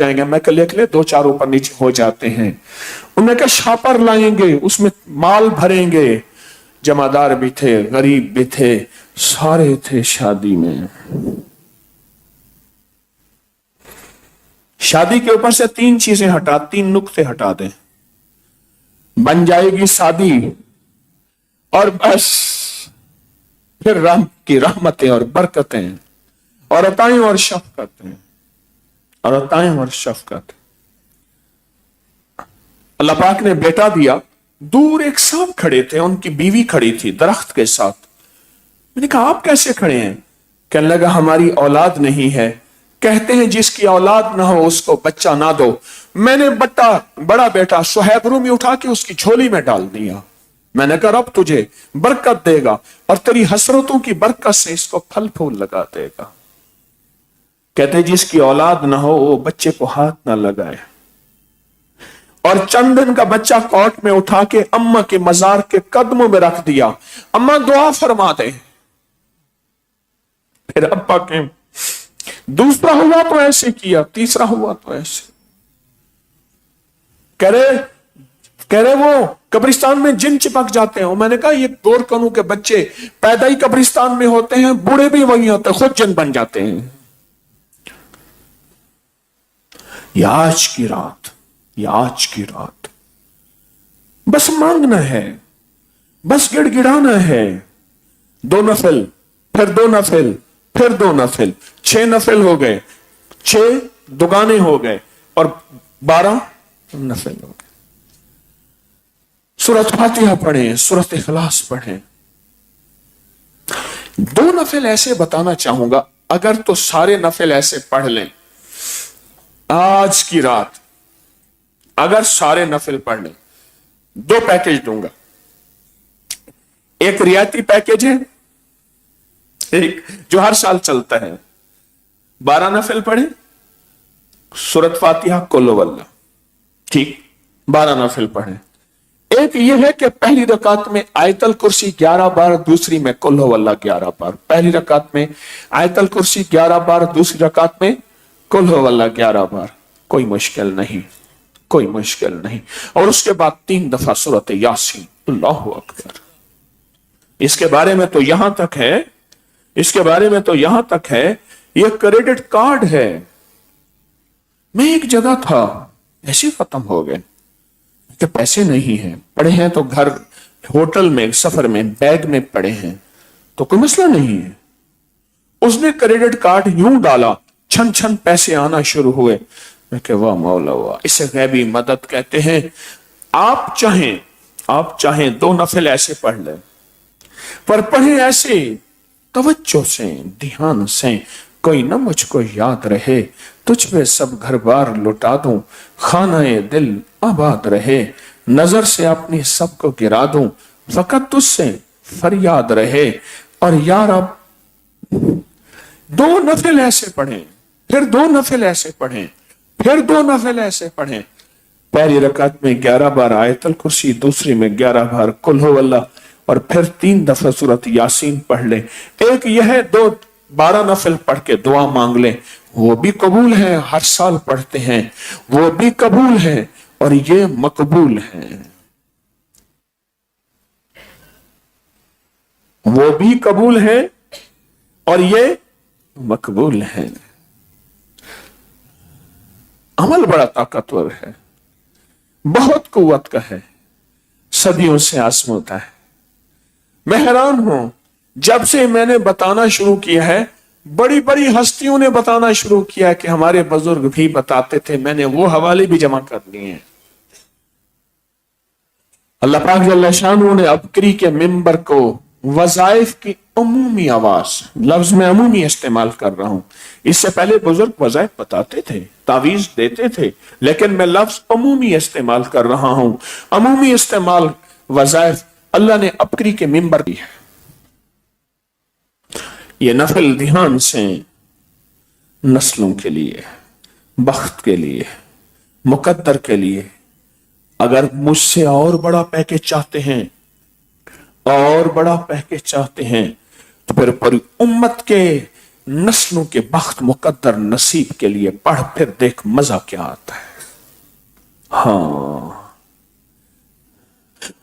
जाएंगे। मैं कह लिख ले, 2-4 ऊपर नीचे हो जाते हैं। उन्होंने कहा शापर लाएंगे, उसमें माल भरेंगे। जमादार भी थे, गरीब भी थे, सारे थे शादी में। शादी के ऊपर से 3 चीजें हटा, 3 नुक्ते हटा दें, बन जाएगी शादी। और बस फिर रब की रहमतें और बरकतें और अताएं और शफकतें और अताएं और शफकत। अल्लाह पाक ने बेटा दिया। दूर एक साहब खड़े थे, उनकी बीवी खड़ी थी दरख्त के साथ। मैंने कहा आप कैसे खड़े हैं? कहने लगा हमारी औलाद नहीं है। कहते हैं जिसकी औलाद ना हो उसको बच्चा ना दो। मैंने बड़ा बेटा सुहैब रूमी उठा के उसकी झोली में डाल दिया। मैंने कहा रब तुझे बरकत देगा और तेरी हसरतों की बरकत से इसको फल फूल लगा देगा। कहते जिसकी औलाद ना हो वो बच्चे को हाथ ना लगाए। और चंद दिन का बच्चा कोट में उठा के अम्मा के मजार के कदमों में रख दिया, अम्मा दुआ फरमा दे। फिर अब्बा के दूसरा हुआ तो ऐसे किया, तीसरा हुआ तो ऐसे। कह रहे वो कब्रिस्तान में जिन चिपक जाते हैं। मैंने कहा ये गोरकनू के बच्चे पैदा ही कब्रिस्तान में होते हैं, बूढ़े भी वही होते हैं, खुद जिन बन जाते हैं। ये आज की रात बस मांगना है, बस गिड़गिड़ाना है। 2 नफिल, फिर 2 नफिल, फिर 2 नफिल, 6 नफिल हो गए, 6 दुगाने हो गए और 12 नफिल हो गए। सूरत फातिहा पढ़ें, सूरत इखलास पढ़ें। 2 नफिल ऐसे बताना चाहूंगा, अगर तो सारे नफिल ऐसे पढ़ लें आज की रात, अगर सारे नफिल पढ़ लें। 2 पैकेज दूंगा, एक रियायती पैकेज है, एक जो हर साल चलता है। 12 नफिल पढ़े, सूरत फातिहा कुल वल्लाह, ठीक 12 नफिल पढ़े। एक यह है कि पहली रकात में आयतल कुर्सी 11 बार, दूसरी में कुल वल्लाह 11 बार। पहली रकात में आयतल कुर्सी 11 बार, दूसरी रकात में कुल वल्लाह 11 बार। कोई मुश्किल नहीं, कोई मुश्किल नहीं। और उसके बाद 3 दफा सूरत यासीन। अल्लाहु अकबर। इसके बारे में तो यहां तक है, ये क्रेडिट कार्ड है। मैं एक जगह था, ऐसे खत्म हो गए कि पैसे नहीं हैं, पड़े हैं तो घर होटल में सफर में बैग में पड़े हैं, तो कोई मसला नहीं है। उसने क्रेडिट कार्ड यूं डाला, छन छन पैसे आना शुरू हुए। मैं कहा वाह मौला वाह, इसे गैबी मदद कहते हैं। आप चाहें 2 नफिल ऐसे पढ़ लें, पर पढ़े ऐसे तवज्जो से, ध्यान से। कोई न मुझको याद रहे, तुझ पे सब घर बार लुटा दूं, खानाए दिल आबाद रहे, नजर से अपनी सबको गिरा दूं, फकत तुझसे फरियाद रहे। और यार अब 2 नफिल ऐसे पढ़ें, फिर 2 नफिल ऐसे पढ़ें, फिर 2 नफिल ऐसे पढ़ें। पहली रकात में 11 बार आयतल कुर्सी, दूसरी में 11 बार कुल हुवल्लाह, और फिर 3 दफा सूरत यासीन पढ़ ले। एक यह है 12 नफिल पढ़ के दुआ मांग ले, वो भी कबूल है। हर साल पढ़ते हैं, वो भी कबूल है और ये मकबूल है, वो भी कबूल है और ये मकबूल है। अमल बड़ा ताकतवर है, बहुत कुव्वत का है, सदियों से आजमाता है। मैं हैरान हूं, जब से मैंने बताना शुरू किया है, बड़ी बड़ी हस्तियों ने बताना शुरू किया कि हमारे बुजुर्ग भी बताते थे। मैंने वो हवाले भी जमा कर लिए हैं। अल्लाह पाक जल्ल शानहू ने अबकरी के मिंबर को वज़ाइफ की अमूमी आवाज, लफ्ज में अमूमी इस्तेमाल कर रहा हूं। इससे पहले बुजुर्ग वज़ाइफ बताते थे, तावीज देते थे, लेकिन मैं लफ्ज अमूमी इस्तेमाल कर रहा हूं। अमूमी इस्तेमाल वज़ाइफ अल्लाह ने अबकरी के मिंबर दी है। ये नफिल ध्यान से नस्लों के लिए, बख्त के लिए, मुकद्दर के लिए। अगर मुझसे और बड़ा पैकेज चाहते हैं, और बड़ा पैकेज चाहते हैं, तो फिर पूरी उम्मत के नस्लों के बख्त मुकद्दर नसीब के लिए पढ़, फिर देख मजा क्या आता है। हाँ,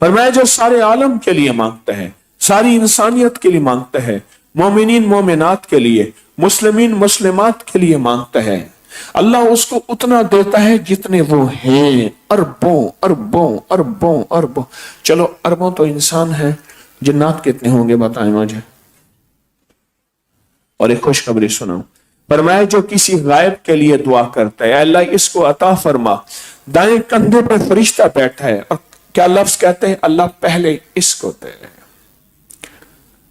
पर मैं जो सारे आलम के लिए मांगता है, सारी इंसानियत के लिए मांगता है, मोमिनीन मोमिनात के लिए, मुस्लिमीन मुस्लिमात के लिए मांगता है, अल्लाह उसको उतना देता है जितने वो हैं, अरबों अरबों अरबों अरबों। चलो अरबों तो इंसान है, जिन्नात कितने होंगे बताएं मुझे। और एक खुशखबरी सुनाऊं, पर मैं जो किसी गायब के लिए दुआ करता है, अल्लाह इसको अता फरमा, दाएं कंधे पर फरिश्ता बैठा है और क्या लफ्ज कहते हैं, अल्लाह पहले इसको दे।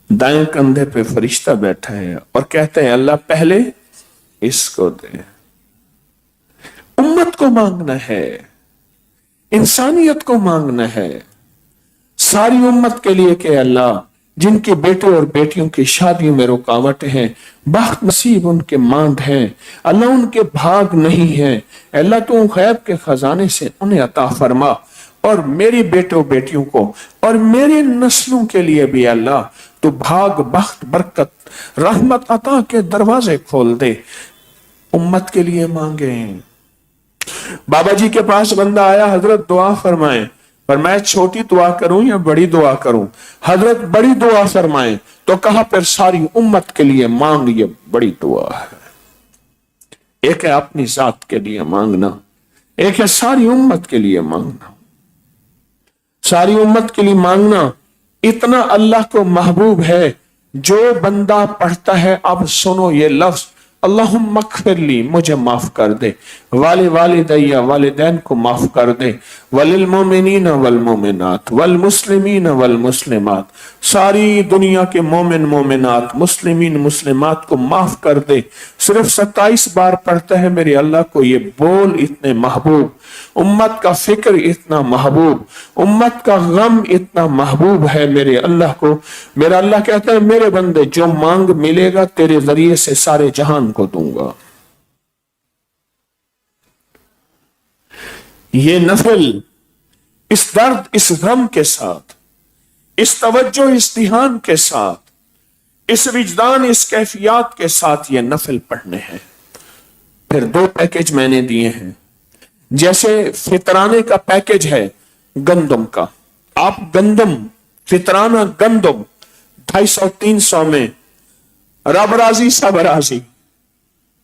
दाएं कंधे पे फरिश्ता बैठा है और कहते हैं अल्लाह पहले इसको दे। उम्मत को मांगना है, इंसानियत को मांगना है, सारी उम्मत के लिए कि अल्लाह जिनके बेटे और बेटियों की शादियों में रुकावट है, बख्त नसीब उनके मांद हैं, अल्लाह उनके भाग नहीं है, अल्लाह तू गैब के खजाने से उन्हें अता फरमा। और मेरे बेटों बेटियों को और मेरे नस्लों के लिए भी अल्लाह तो भाग बख्त बरकत रहमत अता के दरवाजे खोल दे। उम्मत के लिए मांगे। बाबा जी के पास बंदा आया, हजरत दुआ फरमाए, पर मैं छोटी दुआ करूं या बड़ी दुआ करूं? हजरत बड़ी दुआ फरमाए। तो कहा फिर सारी उम्मत के लिए मांग, ये बड़ी दुआ है। एक है अपनी जात के लिए मांगना, एक है सारी उम्मत के लिए मांगना। सारी उम्मत के लिए मांगना इतना अल्लाह को महबूब है। जो बंदा पढ़ता है, अब सुनो ये लफ्ज, अल्लाहुम्मा मग़फ़िरली, मुझे माफ कर दे, वाले वालिदैया, वालिदैन को माफ कर दे, वलिल मोमिनीन वल मोमिनात वल मुस्लिमीन वल मुस्लिमात, सारी दुनिया के मोमिन मोमिनात मुस्लिमीन मुस्लिमात को माफ कर दे। सिर्फ 27 बार पढ़ता है, मेरे अल्लाह को ये बोल इतने महबूब, उम्मत का फिक्र इतना महबूब, उम्मत का गम इतना महबूब है मेरे अल्लाह को। मेरा अल्लाह कहता है मेरे बंदे जो मांग मिलेगा तेरे जरिए से सारे जहान को दूंगा। ये नफल इस दर्द इस गम के साथ, इस तवज्जो इस ध्यान के साथ, इस विजदान इस कैफियत के साथ ये नफल पढ़ने हैं। फिर 2 पैकेज मैंने दिए हैं। जैसे फितराने का पैकेज है गंदम का, आप गंदम फितराना गंदम 250-300 में, रब राजी सब राजी,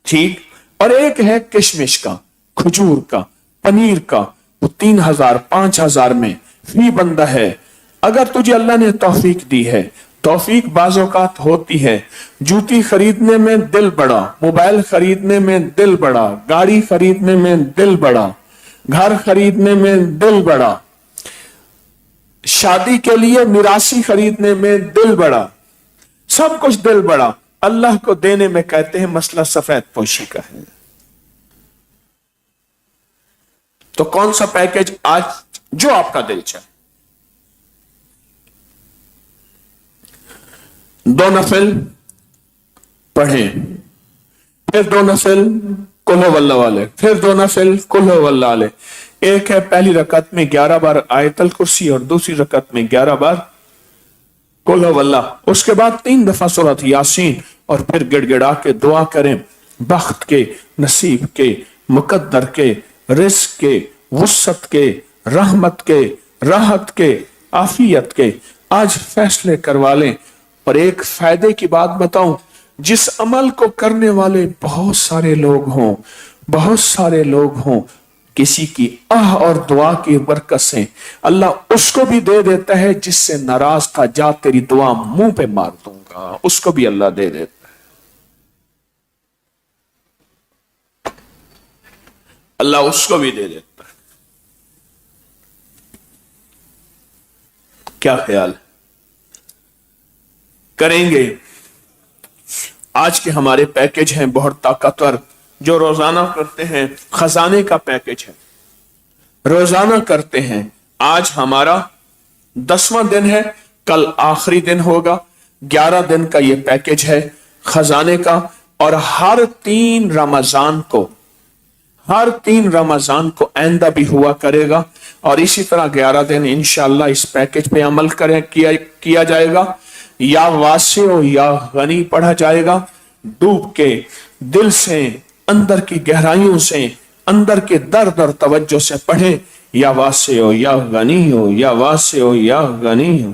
ठीक। और एक है किशमिश का, खजूर का, पनीर का, वो 3000-5000 में फी बंदा है। अगर तुझे अल्लाह ने तौफीक दी है, तौफीक बाज़ौक़ात होती है, जूती खरीदने में दिल बड़ा, मोबाइल खरीदने में दिल बड़ा, गाड़ी खरीदने में दिल बड़ा, घर खरीदने में दिल बड़ा, शादी के लिए मिरासी खरीदने में दिल बड़ा, सब कुछ दिल बड़ा। अल्लाह को देने में कहते हैं मसला सफेद पोशी का है। तो कौन सा पैकेज आज जो आपका दिल चाहे। 2 नफिल पढ़ें, फिर 2 नफिल कुल वल्लाह वाले, फिर 2 नफिल कुल वल्लाह वाले। एक है पहली रकत में 11 बार आयतल कुर्सी और दूसरी रकत में 11 बार कुल वल्लाह। उसके बाद 3 दफा सूरत यासीन और फिर गिड़गिड़ा के दुआ करें बख्त के, नसीब के, मुकद्दर के, रिस्क के, वुसअत के, रहमत के, राहत के, आफियत के। आज फैसले करवा लें। और एक फायदे की बात बताऊं, जिस अमल को करने वाले बहुत सारे लोग हों, बहुत सारे लोग हों, किसी की आह और दुआ की बरकत से अल्लाह उसको भी दे देता है जिससे नाराज था, जा तेरी दुआ मुंह पे मार दूंगा, उसको भी अल्लाह दे देता है। अल्लाह उसको भी दे देता है। क्या ख्याल करेंगे? आज के हमारे पैकेज हैं बहुत ताकतवर, जो रोजाना करते हैं। खजाने का पैकेज है, रोजाना करते हैं। आज हमारा 10वां दिन है, कल आखिरी दिन होगा। 11 दिन का ये पैकेज है खजाने का। और हर 3 रमजान को आइंदा भी हुआ करेगा। और इसी तरह 11 दिन इंशाअल्लाह इस पैकेज पे अमल किया जाएगा। या वासिओ या गनी पढ़ा जाएगा, डूब के दिल से, अंदर की गहराइयों से, अंदर के दर्द और तवज्जो से पढ़ें, या वासे हो या गनी हो, या वासे हो या गनी हो,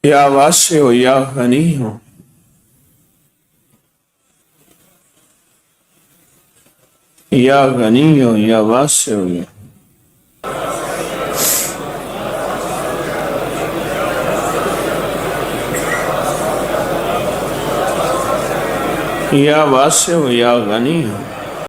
या वासे हो या गनी हो, या गनी हो या वासे हो या वासे हो या गनी हो।